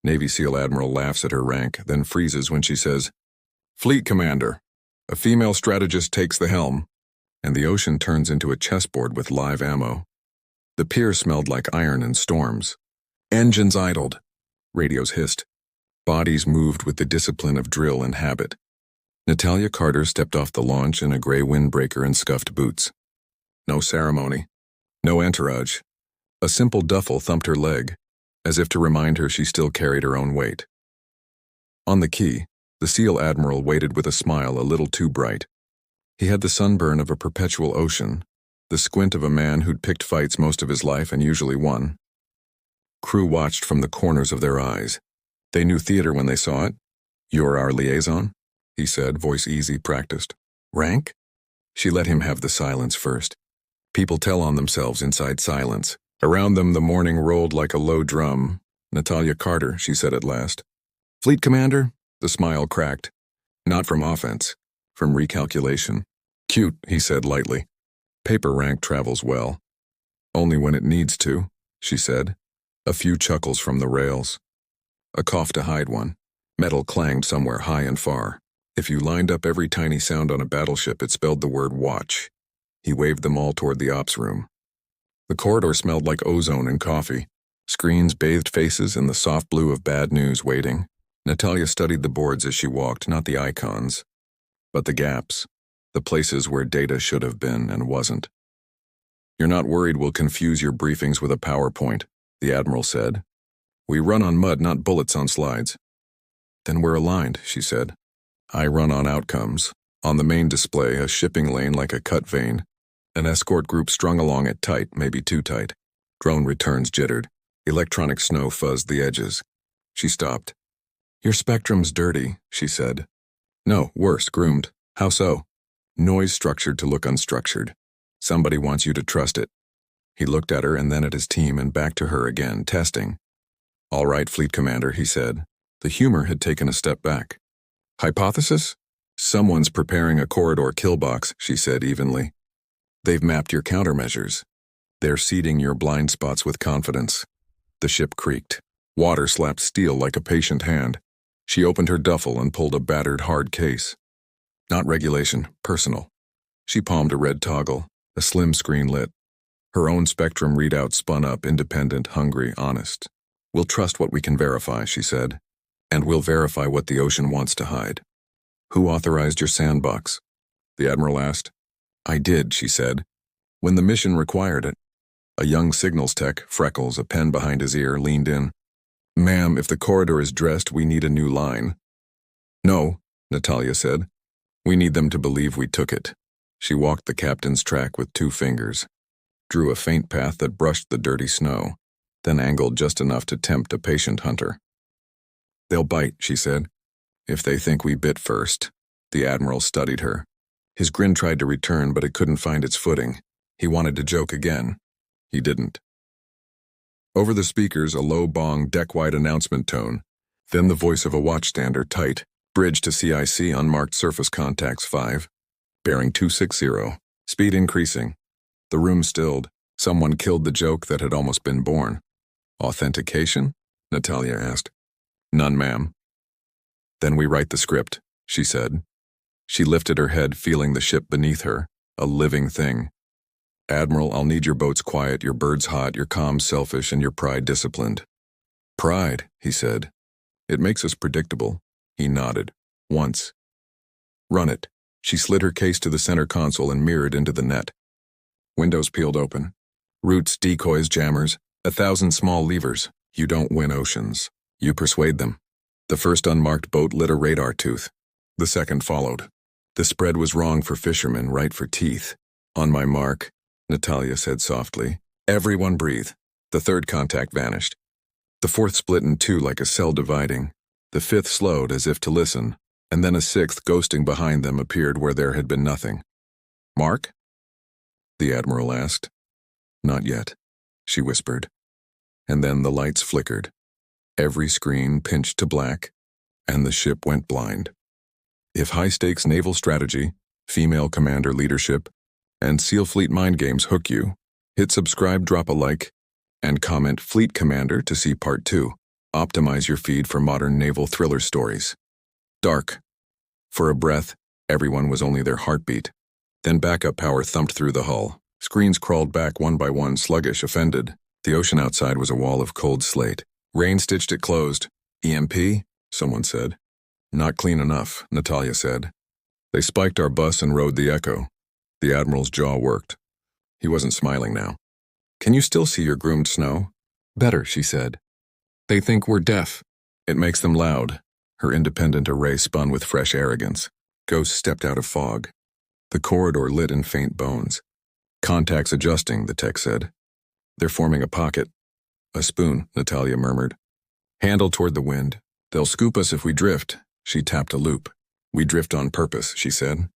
Navy SEAL Admiral laughs at her rank, then freezes when she says, "Fleet Commander." A female strategist takes the helm, and the ocean turns into a chessboard with live ammo. The pier smelled like iron and storms. Engines idled. Radios hissed. Bodies moved with the discipline of drill and habit. Natalia Carter stepped off the launch in a gray windbreaker and scuffed boots. No ceremony. No entourage. A simple duffel thumped her leg, as if to remind her she still carried her own weight. On the quay, the SEAL Admiral waited with a smile a little too bright. He had the sunburn of a perpetual ocean, the squint of a man who'd picked fights most of his life and usually won. Crew watched from the corners of their eyes. They knew theater when they saw it. "You're our liaison?" he said, voice easy, practiced. "Rank?" She let him have the silence first. People tell on themselves inside silence. Around them the morning rolled like a low drum. "Natalia Carter," she said at last. "Fleet Commander?" The smile cracked. Not from offense, from recalculation. "Cute," he said lightly. "Paper rank travels well." "Only when it needs to," she said. A few chuckles from the rails. A cough to hide one. Metal clanged somewhere high and far. If you lined up every tiny sound on a battleship, it spelled the word watch. He waved them all toward the ops room. The corridor smelled like ozone and coffee. Screens bathed faces in the soft blue of bad news waiting. Natalia studied the boards as she walked, not the icons, but the gaps, the places where data should have been and wasn't. "You're not worried we'll confuse your briefings with a PowerPoint," the Admiral said. "We run on mud, not bullets on slides." "Then we're aligned," she said. "I run on outcomes. On the main display, a shipping lane like a cut vein. An escort group strung along it tight, maybe too tight. Drone returns jittered. Electronic snow fuzzed the edges. She stopped. "Your spectrum's dirty," she said. "No, worse, groomed. How so?" "Noise structured to look unstructured. Somebody wants you to trust it." He looked at her and then at his team and back to her again, testing. "All right, Fleet Commander," he said. The humor had taken a step back. "Hypothesis? Someone's preparing a corridor kill box," she said evenly. "They've mapped your countermeasures. They're seeding your blind spots with confidence." The ship creaked. Water slapped steel like a patient hand. She opened her duffel and pulled a battered hard case. Not regulation, personal. She palmed a red toggle, a slim screen lit. Her own spectrum readout spun up, independent, hungry, honest. "We'll trust what we can verify," she said. "And we'll verify what the ocean wants to hide." "Who authorized your sandbox?" the Admiral asked. "I did," she said, "when the mission required it." A young signals tech, freckles, a pen behind his ear, leaned in. "Ma'am, if the corridor is dressed, we need a new line." "No," Natalia said. "We need them to believe we took it." She walked the captain's track with 2 fingers, drew a faint path that brushed the dirty snow, then angled just enough to tempt a patient hunter. "They'll bite," she said. "If they think we bit first." The Admiral studied her. His grin tried to return, but it couldn't find its footing. He wanted to joke again. He didn't. Over the speakers, a low bong, deck-wide announcement tone, then the voice of a watchstander, tight. "Bridge to CIC, unmarked surface contacts 5. Bearing 260. Speed increasing." The room stilled. Someone killed the joke that had almost been born. "Authentication?" Natalia asked. "None, ma'am." "Then we write the script," she said. She lifted her head, feeling the ship beneath her, a living thing. "Admiral, I'll need your boats quiet, your birds hot, your comms selfish, and your pride disciplined." "Pride," he said. "It makes us predictable." He nodded. "Once." "Run it." She slid her case to the center console and mirrored into the net. Windows peeled open. Routes, decoys, jammers, 1,000 small levers. You don't win oceans. You persuade them. The first unmarked boat lit a radar tooth. The second followed. The spread was wrong for fishermen, right for teeth. "On my mark," Natalia said softly. "Everyone breathe." The third contact vanished. The fourth split in 2 like a cell dividing. The fifth slowed as if to listen, and then a sixth ghosting behind them appeared where there had been nothing. "Mark?" the Admiral asked. "Not yet," she whispered. And then the lights flickered. Every screen pinched to black, and the ship went blind. If high-stakes naval strategy, female commander leadership, and SEAL Fleet mind games hook you, hit subscribe, drop a like, and comment Fleet Commander to see Part 2. Optimize your feed for modern naval thriller stories. Dark. For a breath, everyone was only their heartbeat. Then backup power thumped through the hull. Screens crawled back one by one, sluggish, offended. The ocean outside was a wall of cold slate. Rain stitched it closed. EMP? Someone said. Not clean enough, Natalia said. They spiked our bus and rode the Echo. The Admiral's jaw worked. He wasn't smiling now. Can you still see your groomed snow? Better, she said. They think we're deaf. It makes them loud. Her independent array spun with fresh arrogance. Ghost stepped out of fog. The corridor lit in faint bones. Contacts adjusting, the tech said. They're forming a pocket. A spoon, Natalia murmured. Handle toward the wind. They'll scoop us if we drift. She tapped a loop. We drift on purpose, she said.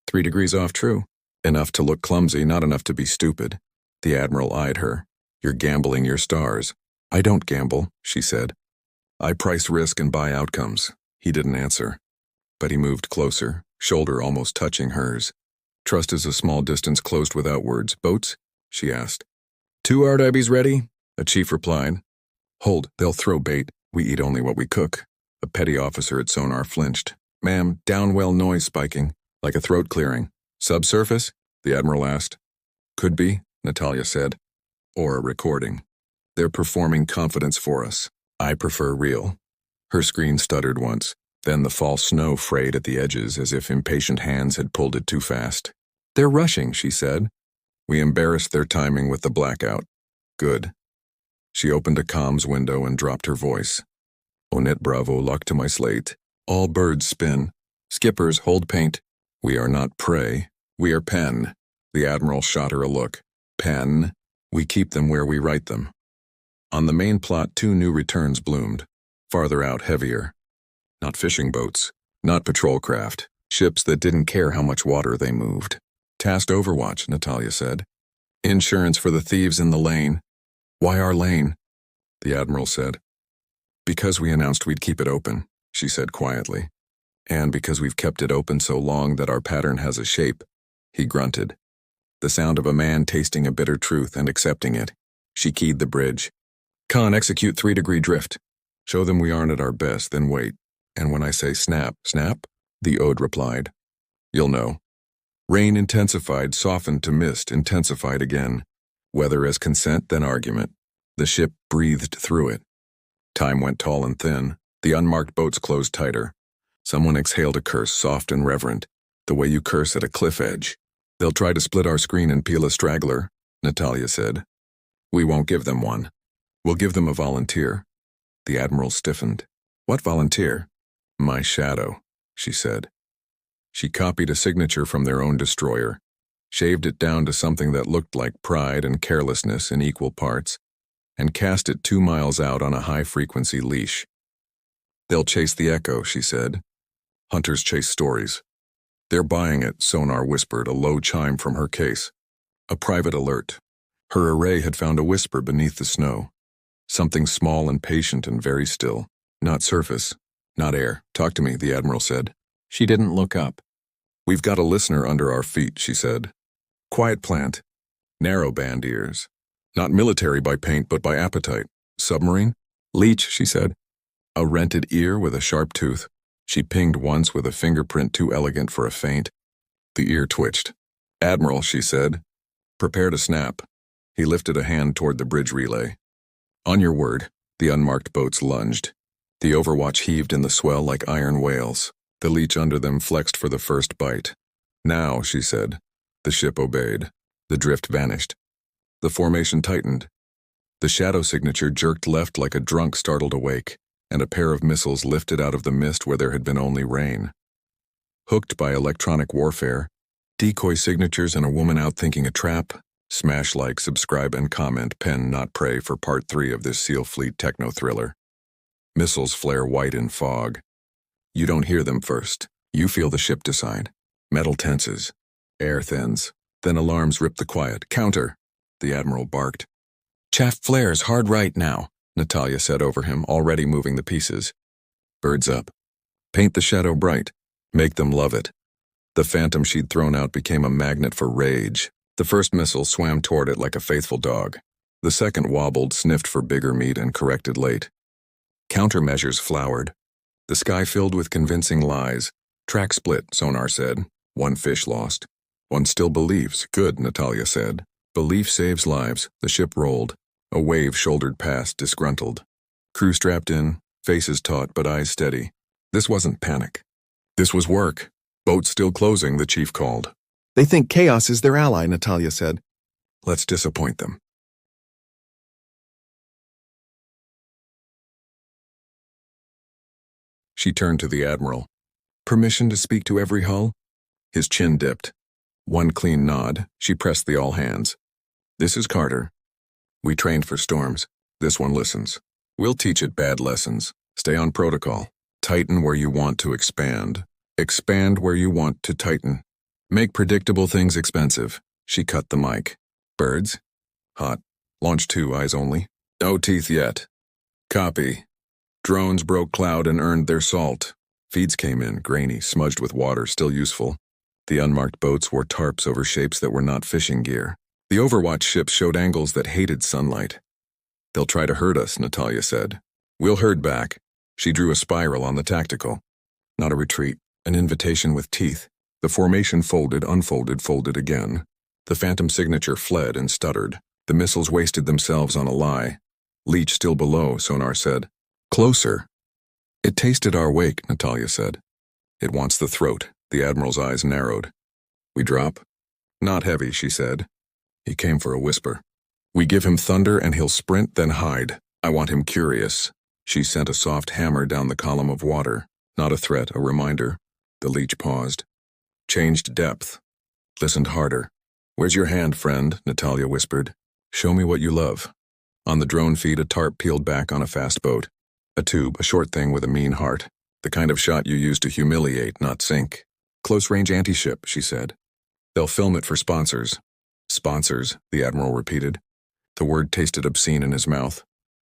3 degrees off true. Enough to look clumsy, not enough to be stupid. The Admiral eyed her. You're gambling your stars. I don't gamble, she said. I price risk and buy outcomes. He didn't answer. But he moved closer, shoulder almost touching hers. Trust is a small distance closed without words. Boats? She asked. 2 RWs ready? A chief replied. Hold, they'll throw bait. We eat only what we cook. A petty officer at sonar flinched. Ma'am, downwell noise spiking, like a throat clearing. Subsurface? The Admiral asked. Could be, Natalia said. Or a recording. They're performing confidence for us. I prefer real. Her screen stuttered once. Then the false snow frayed at the edges as if impatient hands had pulled it too fast. They're rushing, she said. We embarrassed their timing with the blackout. Good. She opened a comms window and dropped her voice. Onet Bravo locked to my slate. All birds spin. Skippers hold paint. We are not prey. We are pen. The Admiral shot her a look. Pen. We keep them where we write them. On the main plot, 2 new returns bloomed. Farther out, heavier. Not fishing boats. Not patrol craft. Ships that didn't care how much water they moved. Tasked overwatch, Natalia said. Insurance for the thieves in the lane. Why our lane? The Admiral said. Because we announced we'd keep it open, she said quietly. And because we've kept it open so long that our pattern has a shape, he grunted. The sound of a man tasting a bitter truth and accepting it. She keyed the bridge. Con, execute 3-degree drift. Show them we aren't at our best, then wait. And when I say snap, snap, the Ode replied. You'll know. Rain intensified, softened to mist, intensified again. Weather as consent, then argument. The ship breathed through it. Time went tall and thin. The unmarked boats closed tighter. Someone exhaled a curse, soft and reverent, the way you curse at a cliff edge. They'll try to split our screen and peel a straggler, Natalia said. We won't give them one. We'll give them a volunteer. The Admiral stiffened. What volunteer? My shadow, she said. She copied a signature from their own destroyer, shaved it down to something that looked like pride and carelessness in equal parts, and cast it 2 miles out on a high-frequency leash. They'll chase the Echo, she said. Hunters chase stories. They're buying it, Sonar whispered, a low chime from her case. A private alert. Her array had found a whisper beneath the snow. Something small and patient and very still. Not surface. Not air. Talk to me, the Admiral said. She didn't look up. We've got a listener under our feet, she said. Quiet plant. Narrow band ears. Not military by paint, but by appetite. Submarine? Leech, she said. A rented ear with a sharp tooth. She pinged once with a fingerprint too elegant for a feint. The ear twitched. Admiral, she said. Prepare to snap. He lifted a hand toward the bridge relay. On your word, the unmarked boats lunged. The overwatch heaved in the swell like iron whales. The leech under them flexed for the first bite. Now, she said. The ship obeyed. The drift vanished. The formation tightened. The shadow signature jerked left like a drunk startled awake, and a pair of missiles lifted out of the mist where there had been only rain. Hooked by electronic warfare, decoy signatures and a woman out thinking a trap, smash like, subscribe and comment, pen not pray for part 3 of this SEAL Fleet techno-thriller. Missiles flare white in fog. You don't hear them first. You feel the ship decide. Metal tenses. Air thins. Then alarms rip the quiet. Counter, the Admiral barked. Chaff flares hard right now, Natalia said over him, already moving the pieces. Birds up. Paint the shadow bright. Make them love it. The phantom she'd thrown out became a magnet for rage. The first missile swam toward it like a faithful dog. The second wobbled, sniffed for bigger meat, and corrected late. Countermeasures flowered. The sky filled with convincing lies. Track split, sonar said. One fish lost. One still believes. Good, Natalia said. Belief saves lives. The ship rolled. A wave shouldered past, disgruntled. Crew strapped in, faces taut but eyes steady. This wasn't panic. This was work. Boat still closing, the chief called. They think chaos is their ally, Natalia said. Let's disappoint them. She turned to the Admiral. Permission to speak to every hull? His chin dipped. One clean nod, she pressed the all hands. This is Carter. We trained for storms. This one listens. We'll teach it bad lessons. Stay on protocol. Tighten where you want to expand. Expand where you want to tighten. Make predictable things expensive. She cut the mic. Birds? Hot. Launch 2, eyes only. No teeth yet. Copy. Drones broke cloud and earned their salt. Feeds came in, grainy, smudged with water, still useful. The unmarked boats wore tarps over shapes that were not fishing gear. The Overwatch ships showed angles that hated sunlight. They'll try to hurt us, Natalia said. We'll herd back. She drew a spiral on the tactical. Not a retreat, an invitation with teeth. The formation folded, unfolded, folded again. The phantom signature fled and stuttered. The missiles wasted themselves on a lie. Leech still below, sonar said. Closer. It tasted our wake, Natalia said. It wants the throat. The Admiral's eyes narrowed. We drop? Not heavy, she said. He came for a whisper. We give him thunder and he'll sprint, then hide. I want him curious. She sent a soft hammer down the column of water. Not a threat, a reminder. The leech paused. Changed depth. Listened harder. Where's your hand, friend? Natalia whispered. Show me what you love. On the drone feed, a tarp peeled back on a fast boat. A tube, a short thing with a mean heart. The kind of shot you use to humiliate, not sink. Close-range anti-ship, she said. They'll film it for sponsors. Sponsors, the Admiral repeated. The word tasted obscene in his mouth.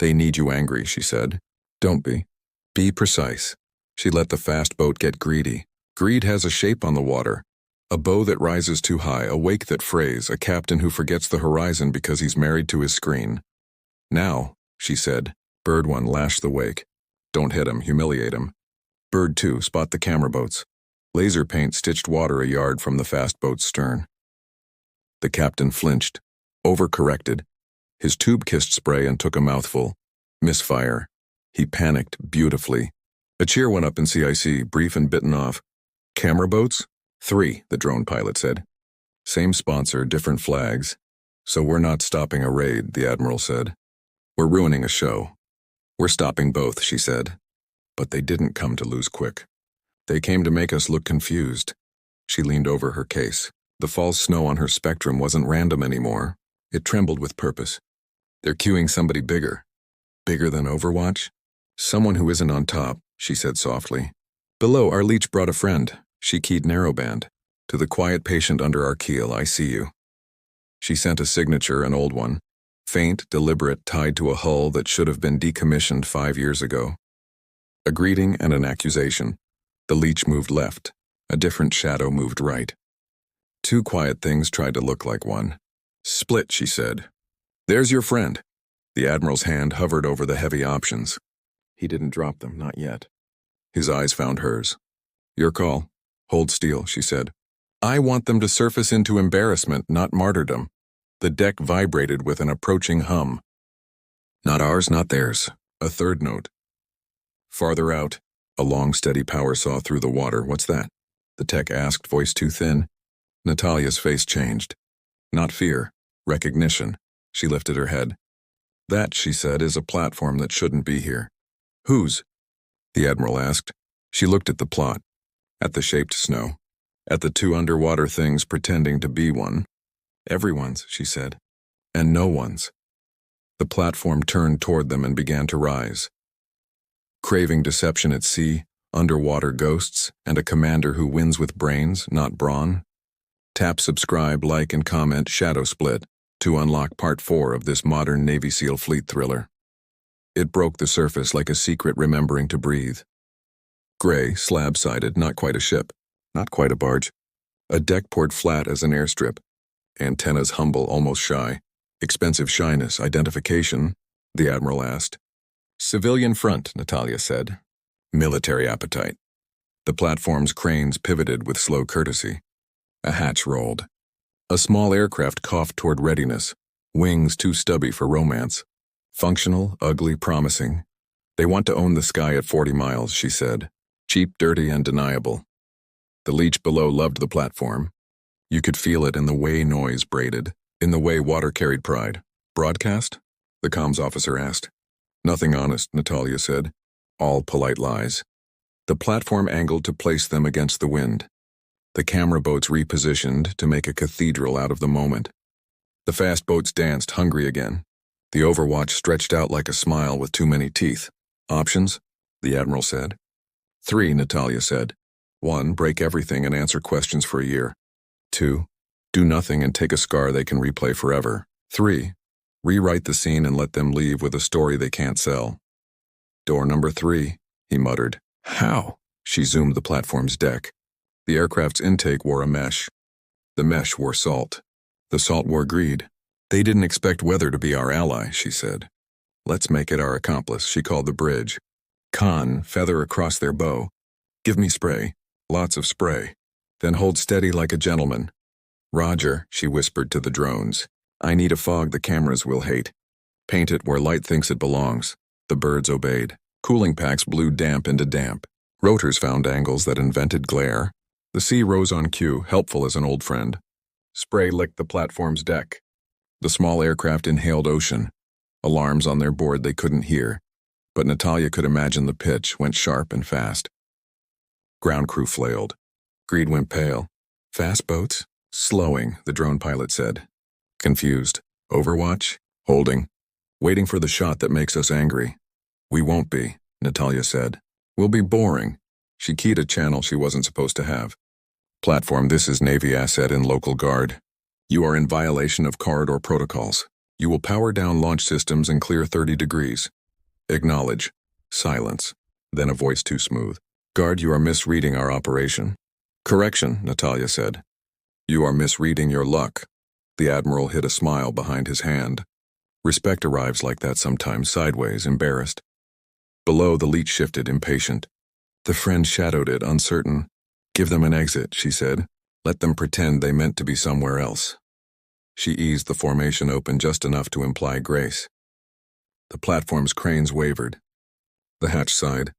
They need you angry, she said. Don't be. Be precise. She let the fast boat get greedy. Greed has a shape on the water. A bow that rises too high, a wake that frays, a captain who forgets the horizon because he's married to his screen. Now, she said. Bird 1, lash the wake. Don't hit him, humiliate him. Bird 2, spot the camera boats. Laser paint stitched water a yard from the fast boat's stern. The captain flinched, overcorrected. His tube kissed spray and took a mouthful. Misfire. He panicked beautifully. A cheer went up in CIC, brief and bitten off. Camera boats? 3, the drone pilot said. Same sponsor, different flags. So we're not stopping a raid, the Admiral said. We're ruining a show. We're stopping both, she said. But they didn't come to lose quick. They came to make us look confused. She leaned over her case. The false snow on her spectrum wasn't random anymore. It trembled with purpose. They're cueing somebody bigger. Bigger than Overwatch? Someone who isn't on top, she said softly. Below, our leech brought a friend. She keyed narrowband. To the quiet patient under our keel, I see you. She sent a signature, an old one. Faint, deliberate, tied to a hull that should have been decommissioned 5 years ago. A greeting and an accusation. The leech moved left. A different shadow moved right. 2 quiet things tried to look like one. Split, she said. There's your friend. The Admiral's hand hovered over the heavy options. He didn't drop them, not yet. His eyes found hers. Your call. Hold steel, she said. I want them to surface into embarrassment, not martyrdom. The deck vibrated with an approaching hum. Not ours, not theirs. A third note. Farther out, a long, steady power saw through the water. What's that? The tech asked, voice too thin. Natalia's face changed. Not fear, recognition. She lifted her head. That, she said, is a platform that shouldn't be here. Whose? The Admiral asked. She looked at the plot, at the shaped snow, at the 2 underwater things pretending to be one. Everyone's, she said, and no one's. The platform turned toward them and began to rise. Craving deception at sea, underwater ghosts, and a commander who wins with brains, not brawn. Tap subscribe, like, and comment Shadow Split to unlock Part 4 of this modern Navy SEAL fleet thriller. It broke the surface like a secret remembering to breathe. Gray, slab-sided, not quite a ship, not quite a barge. A deck poured flat as an airstrip. Antennas humble, almost shy. Expensive shyness, identification, the Admiral asked. Civilian front, Natalia said. Military appetite. The platform's cranes pivoted with slow courtesy. A hatch rolled. A small aircraft coughed toward readiness, wings too stubby for romance. Functional, ugly, promising. They want to own the sky at 40 miles, she said. Cheap, dirty, and deniable. The leech below loved the platform. You could feel it in the way noise braided, in the way water carried pride. Broadcast? The comms officer asked. Nothing honest, Natalia said. All polite lies. The platform angled to place them against the wind. The camera boats repositioned to make a cathedral out of the moment. The fast boats danced, hungry again. The overwatch stretched out like a smile with too many teeth. Options? The Admiral said. 3, Natalia said. 1, break everything and answer questions for a year. 2, do nothing and take a scar they can replay forever. 3, rewrite the scene and let them leave with a story they can't sell. Door number 3, he muttered. How? She zoomed the platform's deck. The aircraft's intake wore a mesh. The mesh wore salt. The salt wore greed. They didn't expect weather to be our ally, she said. Let's make it our accomplice, she called the bridge. Con, feather across their bow. Give me spray. Lots of spray. Then hold steady like a gentleman. Roger, she whispered to the drones. I need a fog the cameras will hate. Paint it where light thinks it belongs. The birds obeyed. Cooling packs blew damp into damp. Rotors found angles that invented glare. The sea rose on cue, helpful as an old friend. Spray licked the platform's deck. The small aircraft inhaled ocean. Alarms on their board they couldn't hear. But Natalia could imagine the pitch went sharp and fast. Ground crew flailed. Greed went pale. Fast boats? Slowing, the drone pilot said. Confused. Overwatch? Holding. Waiting for the shot that makes us angry. We won't be, Natalia said. We'll be boring. She keyed a channel she wasn't supposed to have. Platform, this is Navy asset in local guard. You are in violation of corridor protocols. You will power down launch systems and clear 30 degrees. Acknowledge. Silence. Then a voice too smooth. Guard, you are misreading our operation. Correction, Natalia said. You are misreading your luck. The Admiral hid a smile behind his hand. Respect arrives like that sometimes, sideways, embarrassed. Below, the leech shifted, impatient. The friend shadowed it, uncertain. Give them an exit, she said. Let them pretend they meant to be somewhere else. She eased the formation open just enough to imply grace. The platform's cranes wavered. The hatch sighed.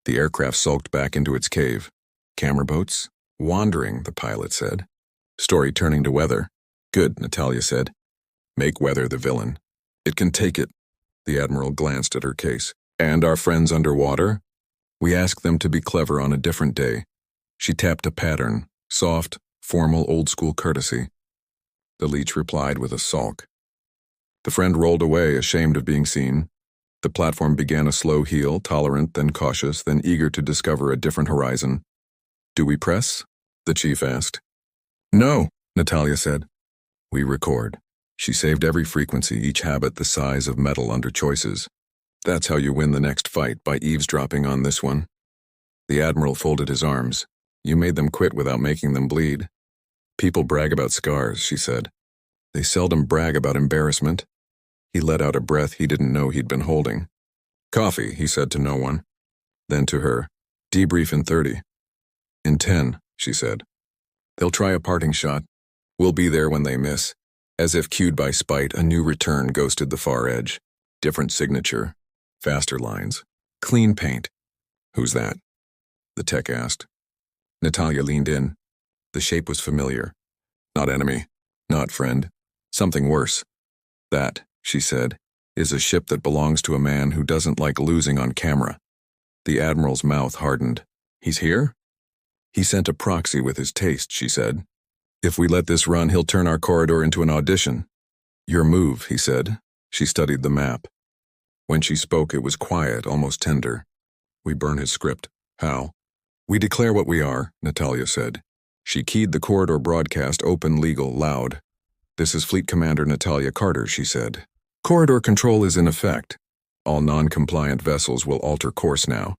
The aircraft sulked back into its cave. Camera boats? Wandering, the pilot said. Story turning to weather. Good, Natalia said. Make weather the villain. It can take it. The Admiral glanced at her case. And our friends underwater? We ask them to be clever on a different day. She tapped a pattern, soft, formal, old-school courtesy. The leech replied with a sulk. The friend rolled away, ashamed of being seen. The platform began a slow heel, tolerant, then cautious, then eager to discover a different horizon. Do we press? The chief asked. No, Natalia said. We record. She saved every frequency, each habit the size of metal under choices. That's how you win the next fight, by eavesdropping on this one. The Admiral folded his arms. You made them quit without making them bleed. People brag about scars, she said. They seldom brag about embarrassment. He let out a breath he didn't know he'd been holding. Coffee, he said to no one. Then to her, debrief in 30. In 10, she said. They'll try a parting shot. We'll be there when they miss. As if cued by spite, a new return ghosted the far edge. Different signature. Faster lines. Clean paint. Who's that? The tech asked. Natalia leaned in. The shape was familiar. Not enemy. Not friend. Something worse. That, she said, is a ship that belongs to a man who doesn't like losing on camera. The Admiral's mouth hardened. He's here? He sent a proxy with his taste, she said. If we let this run, he'll turn our corridor into an audition. Your move, he said. She studied the map. When she spoke, it was quiet, almost tender. We burn his script. How? We declare what we are, Natalia said. She keyed the corridor broadcast, open, legal, loud. This is Fleet Commander Natalia Carter, she said. Corridor control is in effect. All non-compliant vessels will alter course now.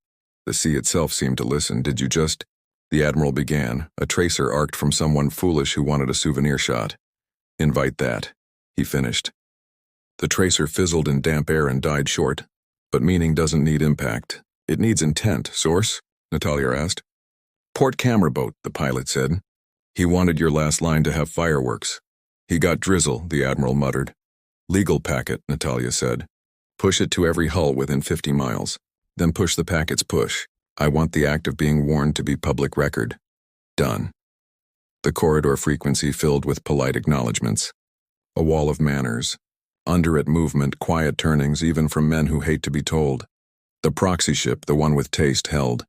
The sea itself seemed to listen. Did you just? The Admiral began, a tracer arced from someone foolish who wanted a souvenir shot. Invite that. He finished. The tracer fizzled in damp air and died short. But meaning doesn't need impact. It needs intent. Source? Natalia asked. Port camera boat, the pilot said. He wanted your last line to have fireworks. He got drizzle, the Admiral muttered. Legal packet, Natalia said. Push it to every hull within 50 miles. Then push the packet's push. I want the act of being warned to be public record. Done. The corridor frequency filled with polite acknowledgments. A wall of manners. Under it movement, quiet turnings even from men who hate to be told. The proxy ship, the one with taste, held.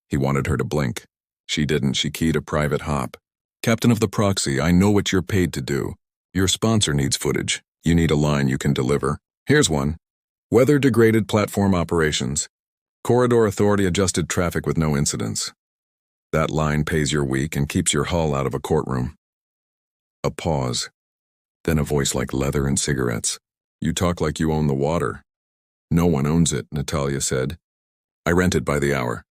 He wanted her to blink. She didn't. She keyed a private hop. Captain of the proxy, I know what you're paid to do. Your sponsor needs footage. You need a line you can deliver. Here's one. Weather-degraded platform operations. Corridor authority adjusted traffic with no incidents. That line pays your week and keeps your hull out of a courtroom. A pause. Then a voice like leather and cigarettes. You talk like you own the water. No one owns it, Natalia said. I rent it by the hour.